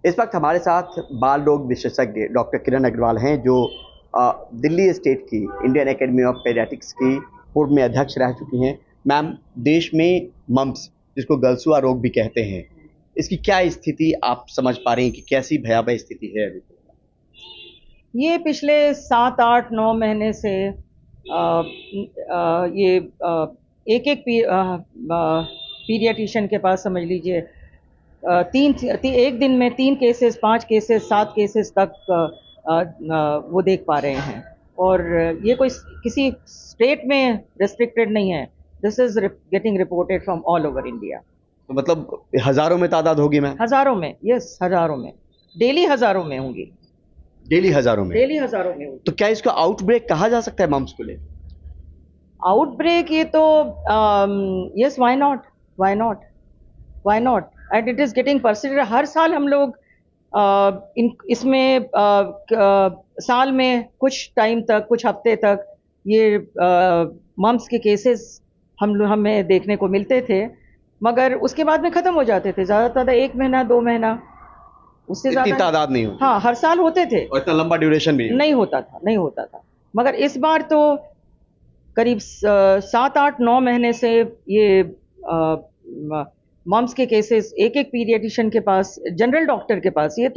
इस वक्त हमारे साथ बाल रोग विशेषज्ञ डॉक्टर किरण अग्रवाल हैं, जो दिल्ली स्टेट की इंडियन एकेडमी ऑफ पेडियाट्रिक्स की पूर्व में अध्यक्ष रह चुकी हैं। मैम, देश में मम्प्स, जिसको गलसुआ रोग भी कहते हैं, इसकी क्या स्थिति आप समझ पा रही हैं कि कैसी भयावह स्थिति है अभी? ये पिछले 7-8-9 महीने से ये एक पीडियाट्रिशियन के पास समझ लीजिए एक दिन में 3 केसेस, 5 केसेस, 7 केसेस तक वो देख पा रहे हैं। और ये कोई किसी स्टेट में रेस्ट्रिक्टेड नहीं है। This is getting reported from all over India. तो मतलब हजारों में तादाद होगी मैम? हजारों में, यस, हजारों में, डेली हजारों में होंगी। डेली हजारों में? डेली हजारों में होंगी। तो क्या इसको आउटब्रेक कहा जा सकता है मम्प्स को ले? आउटब्रेक, ये तो yes, why not, why not, why not, and it is getting persisted. हर साल हम लोग इसमें साल में कुछ टाइम तक, कुछ हफ्ते तक ये मम्प्स के केसेस हमें देखने को मिलते थे, मगर उसके बाद में खत्म हो जाते थे। ज्यादा 1 महीना 2 महीना, उससे ज्यादा तादाद नहीं होती। हाँ, हर साल होते थे और इतना लंबा ड्यूरेशन भी नहीं होता था। मगर इस बार तो करीब 7-8-9 महीने से ये मम्प्स के केसेस एक पीडियाट्रिशियन के पास, जनरल डॉक्टर के पास। ये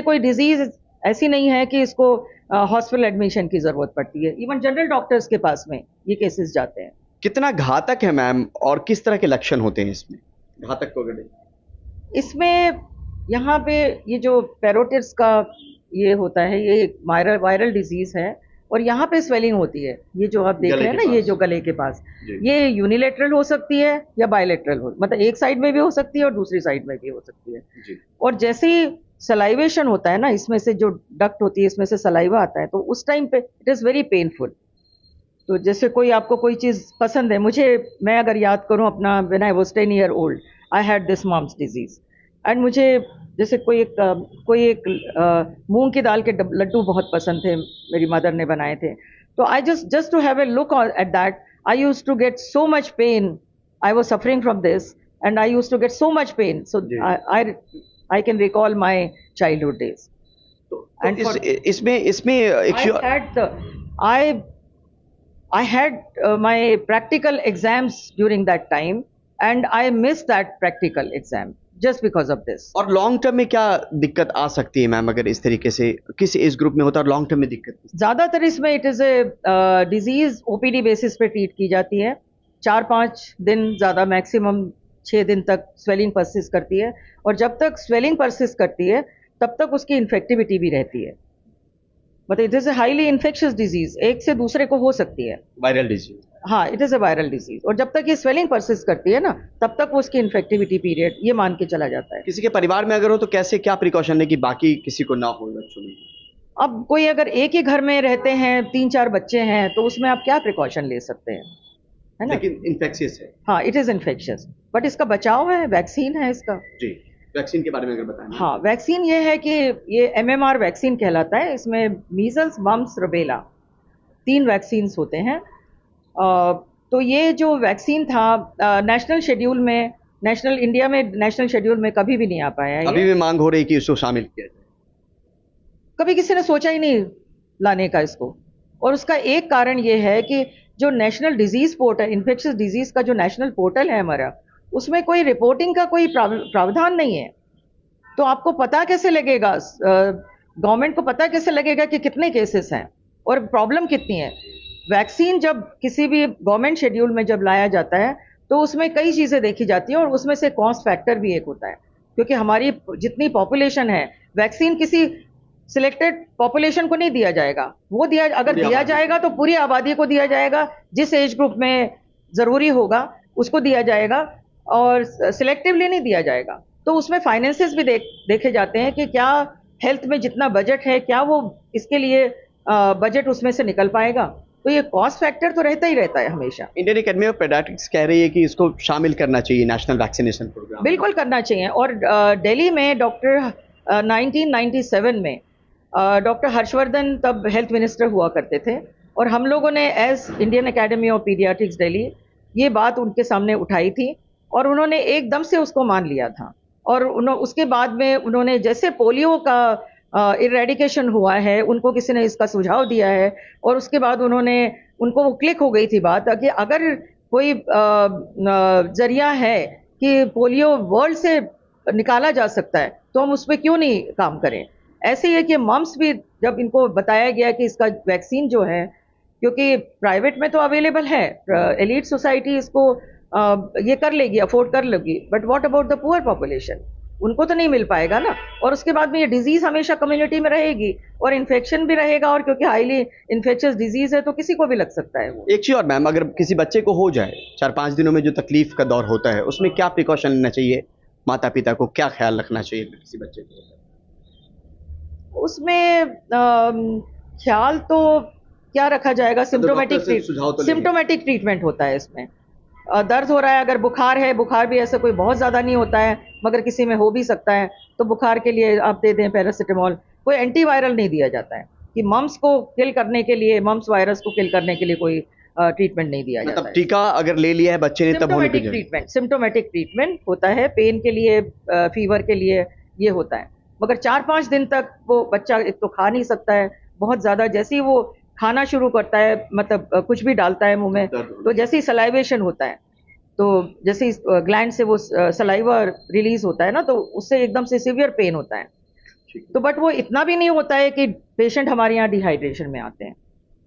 कोई डिजीज ऐसी नहीं है कि इसको हॉस्पिटल एडमिशन की जरूरत पड़ती है। इवन जनरल डॉक्टर्स के पास में ये केसेस जाते हैं। कितना घातक है मैम, और किस तरह के लक्षण होते हैं इसमें, घातक को अगर? इसमें यहाँ पे ये जो पैरोटिड्स का ये होता है, ये एक वायरल डिजीज है, और यहाँ पे स्वेलिंग होती है। ये जो आप देख रहे हैं ना, ये जो गले के पास, ये यूनिलेटरल हो सकती है या बायलेटरल मतलब एक साइड में भी हो सकती है और दूसरी साइड में भी हो सकती है। और जैसे ही सलाइवेशन होता है ना, इसमें से जो डक्ट होती है, इसमें से सलाइवा आता है, तो उस टाइम पे इट इज वेरी पेनफुल। तो जैसे आपको कोई चीज पसंद है, मैं अगर याद करूं अपना, when I was 10 year old, I had this mumps disease, and मुझे जैसे कोई एक मूंग की दाल के लड्डू बहुत पसंद थे, मेरी मदर ने बनाए थे। तो I just to have a look at that, I used to get so much pain. I was suffering from this and I used to get so much pain. So I can recall my childhood days. I had my practical exams during that time, and I missed that practical exam just because of this. और long term में क्या दिक्कत आ सकती है ma'am, अगर इस तरीके से किस एज ग्रुप में होता है और लॉन्ग टर्म में दिक्कत? ज्यादातर इसमें it is a disease OPD basis पे ट्रीट की जाती है। 4-5 दिन, ज्यादा मैक्सिमम 6 दिन तक स्वेलिंग परसिस्ट करती है, और जब तक स्वेलिंग परसिस्ट करती है तब तक उसकी इन्फेक्टिविटी भी रहती है। मतलब it is a highly infectious disease, एक से दूसरे को हो सकती है। Viral disease? हाँ, it is a viral disease, और जब तक ये स्वेलिंग परसिस्ट करती है ना, तब तक वो उसकी इन्फेक्टिविटी पीरियड ये मान के चला जाता है। किसी के परिवार में अगर हो तो कैसे, क्या प्रिकॉशन है कि बाकी किसी को ना हो बच्चों में? अब कोई अगर एक ही घर में रहते हैं, 3-4 बच्चे हैं, तो उसमें आप क्या प्रिकॉशन ले सकते हैं, है ना? लेकिन इन्फेक्शियस है। हाँ, इट इज इन्फेक्शियस, बट इसका बचाव है, वैक्सीन है इसका। जी, वैक्सीन के बारे में अगर बताएं। हाँ, वैक्सीन ये है कि ये MMR वैक्सीन कहलाता है। इसमें मीजल्स, मम्प्स, रुबेला 3 वैक्सीन होते हैं। तो ये जो वैक्सीन था, नेशनल शेड्यूल में, इंडिया में नेशनल शेड्यूल में कभी भी नहीं आ पाया है। अभी भी मांग हो रही कि इसको शामिल किया जाए। कभी किसी ने सोचा ही नहीं लाने का इसको, और उसका एक कारण ये है कि जो national disease portal, infectious disease का जो नेशनल पोर्टल है हमारा, उसमें कोई रिपोर्टिंग का कोई प्रावधान नहीं है। तो आपको पता कैसे लगेगा, गवर्नमेंट को पता कैसे लगेगा कि कितने केसेस हैं और प्रॉब्लम कितनी है? वैक्सीन जब किसी भी गवर्नमेंट शेड्यूल में जब लाया जाता है, तो उसमें कई चीज़ें देखी जाती हैं, और उसमें से कॉस्ट फैक्टर भी एक होता है, क्योंकि हमारी जितनी पॉपुलेशन है, वैक्सीन किसी सिलेक्टेड पॉपुलेशन को नहीं दिया जाएगा। वो अगर दिया जाएगा तो पूरी आबादी को दिया जाएगा, जिस एज ग्रुप में ज़रूरी होगा उसको दिया जाएगा, और सिलेक्टिवली नहीं दिया जाएगा। तो उसमें फाइनेंसेस भी देखे जाते हैं कि क्या हेल्थ में जितना बजट है, क्या वो इसके लिए बजट उसमें से निकल पाएगा। तो ये कॉस्ट फैक्टर तो रहता ही रहता है हमेशा। इंडियन एकेडमी ऑफ पेडियाट्रिक्स कह रही है कि इसको शामिल करना चाहिए नेशनल वैक्सीनेशन प्रोग्राम। बिल्कुल करना चाहिए। और दिल्ली में 1997 में डॉक्टर हर्षवर्धन तब हेल्थ मिनिस्टर हुआ करते थे, और हम लोगों ने as Indian Academy of Pediatrics Delhi ये बात उनके सामने उठाई थी, और उन्होंने एकदम से उसको मान लिया था। और उसके बाद में उन्होंने जैसे पोलियो का इरेडिकेशन हुआ है, उनको किसी ने इसका सुझाव दिया है और उसके बाद उनको वो क्लिक हो गई थी बात कि अगर कोई जरिया है कि पोलियो वर्ल्ड से निकाला जा सकता है तो हम उस पर क्यों नहीं काम करें। ऐसे ही है कि मम्स भी जब इनको बताया गया कि इसका वैक्सीन जो है, क्योंकि प्राइवेट में तो अवेलेबल है, एलीट सोसाइटी इसको ये कर लेगी, अफोर्ड कर लेगी, but what about the poor population, उनको तो नहीं मिल पाएगा ना। और उसके बाद में ये डिजीज हमेशा कम्युनिटी में रहेगी और इन्फेक्शन भी रहेगा, और क्योंकि हाईली इन्फेक्शियस डिजीज है तो किसी को भी लग सकता है वो। एक चीज और मैम, अगर किसी बच्चे को हो जाए 4-5 दिनों में जो तकलीफ का दौर होता है, उसमें क्या प्रिकॉशन लेना चाहिए, माता पिता को क्या ख्याल रखना चाहिए किसी बच्चे को? उसमें ख्याल तो क्या रखा जाएगा, सिम्टोमेटिक ट्रीटमेंट होता है इसमें। दर्द हो रहा है, अगर बुखार है, बुखार भी ऐसा कोई बहुत ज़्यादा नहीं होता है मगर किसी में हो भी सकता है, तो बुखार के लिए आप दे दें पैरासिटामोल। कोई एंटीवायरल नहीं दिया जाता है कि मम्स को किल करने के लिए, मम्स वायरस को किल करने के लिए कोई ट्रीटमेंट नहीं दिया जाता है। टीका अगर ले लिया है बच्चे ने तब होने की जरूरत। सिम्टोमेटिक ट्रीटमेंट होता है, पेन के लिए, फीवर के लिए ये होता है, मगर 4-5 दिन तक वो बच्चा एक तो खा नहीं सकता है बहुत ज़्यादा। जैसे ही वो खाना शुरू करता है, मतलब कुछ भी डालता है मुंह में, तो जैसे ही सलाइवेशन होता है, तो जैसे ही ग्लैंड से वो सलाइवा रिलीज होता है ना, तो उससे एकदम से सीवियर पेन होता है। तो बट वो इतना भी नहीं होता है कि पेशेंट हमारे यहाँ डिहाइड्रेशन में आते हैं,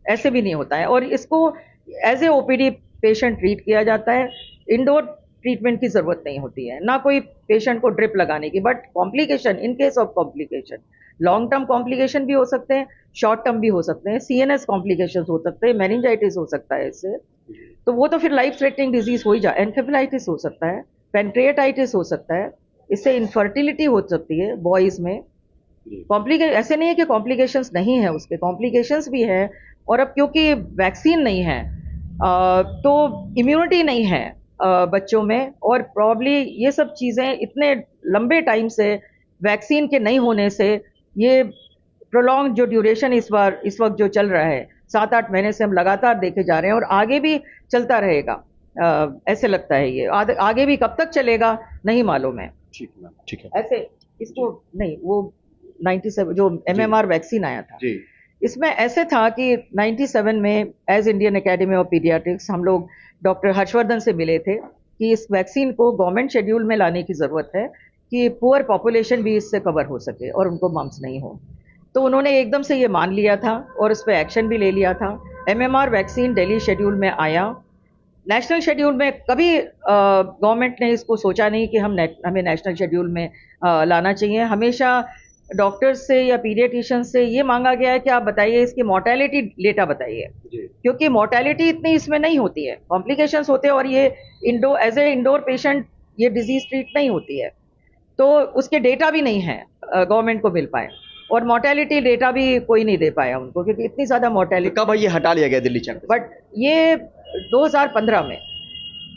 ऐसे भी नहीं होता है। और इसको as a OPD patient treat किया जाता है, इंडोर ट्रीटमेंट की जरूरत नहीं होती है, ना कोई पेशेंट को ड्रिप लगाने की। But complication, in case of complication, long term complication भी हो सकते हैं, शॉर्ट टर्म भी हो सकते हैं, सीएनएस कॉम्प्लिकेशंस हो सकते हैं, मेनिंजाइटिस हो सकता है इससे, तो वो तो फिर लाइफ थ्रेटनिंग डिजीज हो ही जा, एन्केफेलाइटिस हो सकता है, पेनक्रिएटाइटिस हो सकता है, इससे इनफर्टिलिटी हो सकती है बॉयज में। ऐसे नहीं है कि कॉम्प्लिकेशंस नहीं है, उसके कॉम्प्लिकेशंस भी है। और अब क्योंकि वैक्सीन नहीं है तो इम्यूनिटी नहीं है बच्चों में, और प्रॉब्ली ये सब चीज़ें इतने लंबे टाइम से वैक्सीन के नहीं होने से, ये प्रोलॉन्ग जो ड्यूरेशन इस वक्त जो चल रहा है 7-8 महीने से हम लगातार देखे जा रहे हैं, और आगे भी चलता रहेगा ऐसे लगता है। ये आगे भी कब तक चलेगा नहीं मालूम है। ठीक है। ऐसे इसको नहीं, वो 97 जो MMR वैक्सीन आया था, इसमें ऐसे था कि 97 में as Indian Academy of Pediatrics हम लोग डॉक्टर हर्षवर्धन से मिले थे कि इस वैक्सीन को गवर्नमेंट शेड्यूल में लाने की ज़रूरत है कि पुअर पॉपुलेशन भी इससे कवर हो सके और उनको मम्स नहीं हो। तो उन्होंने एकदम से ये मान लिया था और इस पर एक्शन भी ले लिया था। MMR वैक्सीन दिल्ली शेड्यूल में आया। नेशनल शेड्यूल में कभी गवर्नमेंट ने इसको सोचा नहीं कि हमें नेशनल शेड्यूल में लाना चाहिए। हमेशा डॉक्टर्स से या पीडियाट्रिशियन से ये मांगा गया है कि आप बताइए इसकी मोर्टेलिटी डेटा बताइए, क्योंकि मोर्टेलिटी इतनी इसमें नहीं होती है, कॉम्प्लिकेशंस होते हैं, और ये एज ए इंडोर पेशेंट ये डिजीज ट्रीट नहीं होती है, तो उसके डेटा भी नहीं है गवर्नमेंट को मिल पाए, और मोर्टेलिटी डेटा भी कोई नहीं दे पाया उनको, क्योंकि इतनी ज़्यादा मोर्टेलिटी। कब ये हटा लिया गया दिल्ली चैप्टर? बट ये 2015 में,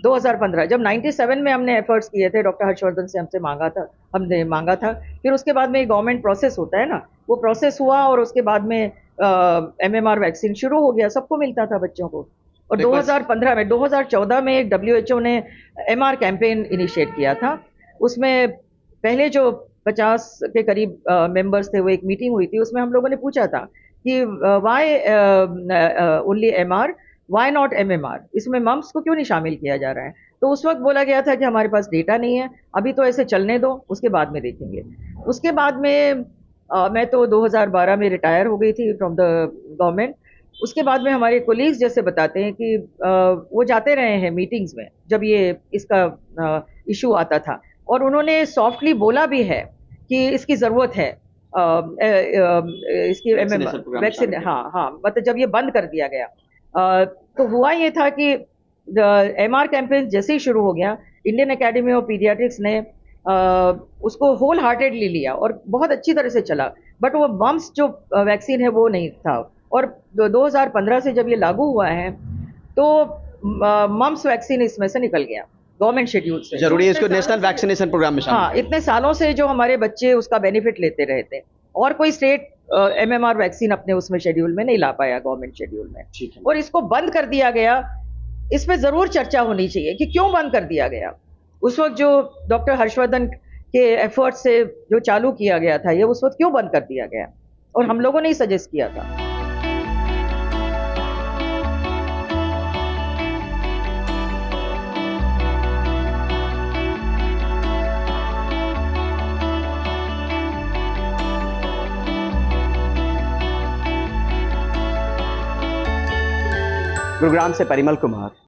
2015 जब 97 में हमने एफर्ट्स किए थे, डॉक्टर हर्षवर्धन से हमने मांगा था, फिर उसके बाद में गवर्नमेंट प्रोसेस होता है ना, वो प्रोसेस हुआ और उसके बाद में MMR वैक्सीन शुरू हो गया, सबको मिलता था बच्चों को। और 2014 में एक WHO ने MR कैंपेन इनिशिएट किया था। उसमें पहले जो 50 के करीब मेंबर्स थे, वो एक मीटिंग हुई थी, उसमें हम लोगों ने पूछा था कि why only MR, why not MMR, इसमें मम्स को क्यों नहीं शामिल किया जा रहा है। तो उस वक्त बोला गया था कि हमारे पास डेटा नहीं है, अभी तो ऐसे चलने दो, उसके बाद में देखेंगे। उसके बाद में मैं तो 2012 में रिटायर हो गई थी फ्रॉम द गवर्नमेंट। उसके बाद में हमारे कोलीग्स जैसे बताते हैं कि वो जाते रहे हैं मीटिंग्स में जब ये इसका इशू आता था, और उन्होंने सॉफ्टली बोला भी है कि इसकी ज़रूरत है, इसकी वैक्सीन। हाँ, मतलब जब ये बंद कर दिया गया तो हुआ ये था कि MR कैंपेन जैसे ही शुरू हो गया, इंडियन एकेडमी ऑफ पीडियाट्रिक्स ने उसको होल हार्टेडली लिया और बहुत अच्छी तरह से चला। बट वो मम्स जो वैक्सीन है वो नहीं था, और 2015 से जब ये लागू हुआ है तो मम्स वैक्सीन इसमें से निकल गया गवर्नमेंट शेड्यूल से। जरूरी है इसको नेशनल वैक्सीनेशन प्रोग्राम में शामिल। हाँ, इतने सालों से जो हमारे बच्चे उसका बेनिफिट लेते रहे थे, और कोई स्टेट MMR वैक्सीन अपने उसमें शेड्यूल में नहीं ला पाया, गवर्नमेंट शेड्यूल में, और इसको बंद कर दिया गया। इस पे जरूर चर्चा होनी चाहिए कि क्यों बंद कर दिया गया। उस वक्त जो डॉक्टर हर्षवर्धन के एफर्ट से जो चालू किया गया था, ये उस वक्त क्यों बंद कर दिया गया? और हम लोगों ने ही सजेस्ट किया था। गुरुग्राम से परिमल कुमार।